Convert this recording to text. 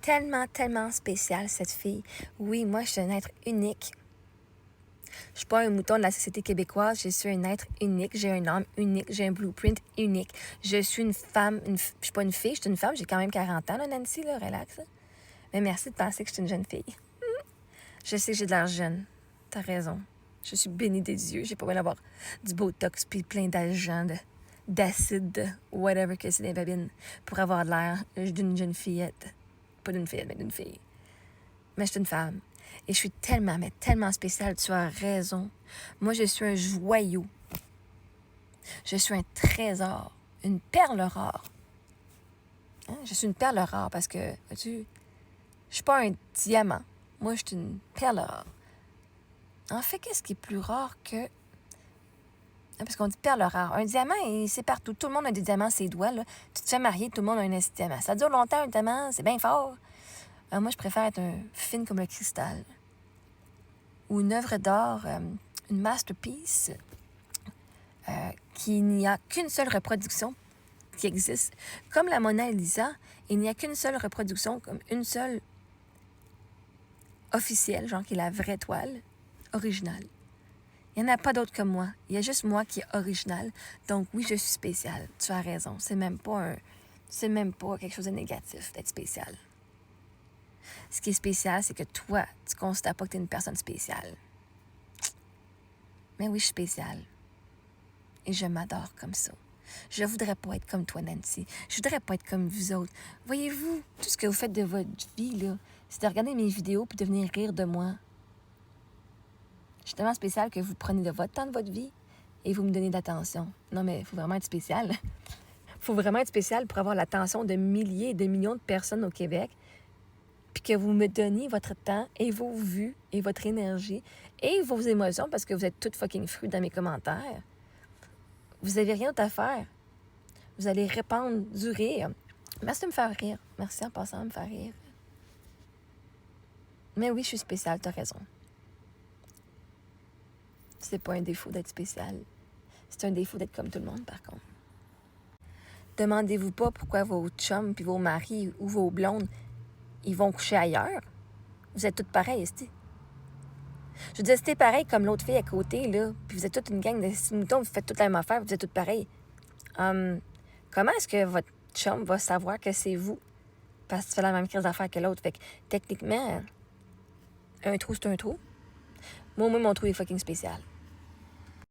tellement, tellement spéciale, cette fille. Oui, moi, je suis un être unique. Je suis pas un mouton de la société québécoise, je suis un être unique, j'ai un âme unique, j'ai un blueprint unique. Je suis une femme, je suis pas une fille, je suis une femme, j'ai quand même 40 ans, là, Nancy, là, relax. Là. Mais merci de penser que je suis une jeune fille. Je sais que j'ai de l'air jeune, t'as raison. Je suis bénie des dieux, j'ai pas besoin d'avoir du Botox puis plein d'agents, d'acide, whatever que c'est des babines, pour avoir l'air d'une jeune fillette. Pas d'une fillette, mais d'une fille. Mais je suis une femme. Et je suis tellement, mais tellement spéciale, tu as raison. Moi, je suis un joyau. Je suis un trésor, une perle rare. Hein? Je suis une perle rare parce que, vois-tu, je suis pas un diamant. Moi, je suis une perle rare. En fait, qu'est-ce qui est plus rare que... Parce qu'on dit perle rare. Un diamant, c'est partout. Tout le monde a des diamants à ses doigts. Là. Tu te fais marier, tout le monde a un diamant. Ça dure longtemps, un diamant, c'est bien fort. Moi, je préfère être fine comme le cristal. Ou une œuvre d'art, une masterpiece, qu'il n'y a qu'une seule reproduction qui existe. Comme la Mona Lisa, il n'y a qu'une seule reproduction, comme une seule officielle, genre qui est la vraie toile, originale. Il n'y en a pas d'autre comme moi. Il y a juste moi qui est original. Donc oui, je suis spéciale. Tu as raison. C'est même pas quelque chose de négatif d'être spécial. Ce qui est spécial, c'est que toi, tu ne considères pas que tu es une personne spéciale. Mais oui, je suis spéciale. Et je m'adore comme ça. Je ne voudrais pas être comme toi, Nancy. Je ne voudrais pas être comme vous autres. Voyez-vous, tout ce que vous faites de votre vie, là, c'est de regarder mes vidéos puis de venir rire de moi. Je suis tellement spéciale que vous prenez de votre temps de votre vie et vous me donnez de l'attention. Non, mais il faut vraiment être spécial. Il faut vraiment être spécial pour avoir l'attention de milliers et de millions de personnes au Québec, puis que vous me donniez votre temps et vos vues et votre énergie et vos émotions parce que vous êtes toutes fucking fruits dans mes commentaires. Vous n'avez rien d'autre à faire. Vous allez répandre du rire. Merci de me faire rire. Merci en passant de me faire rire. Mais oui, je suis spéciale, t'as raison. C'est pas un défaut d'être spécial. C'est un défaut d'être comme tout le monde, par contre. Demandez-vous pas pourquoi vos chums puis vos maris ou vos blondes, ils vont coucher ailleurs. Vous êtes toutes pareilles, esti. Je veux dire, c'était pareil comme l'autre fille à côté, là, puis vous êtes toute une gang de six moutons, vous faites toute la même affaire, vous êtes toutes pareilles. Comment est-ce que votre chum va savoir que c'est vous? Parce que tu fais la même crise d'affaires que l'autre. Fait que, techniquement, un trou, c'est un trou. Moi, mon trou est fucking spécial.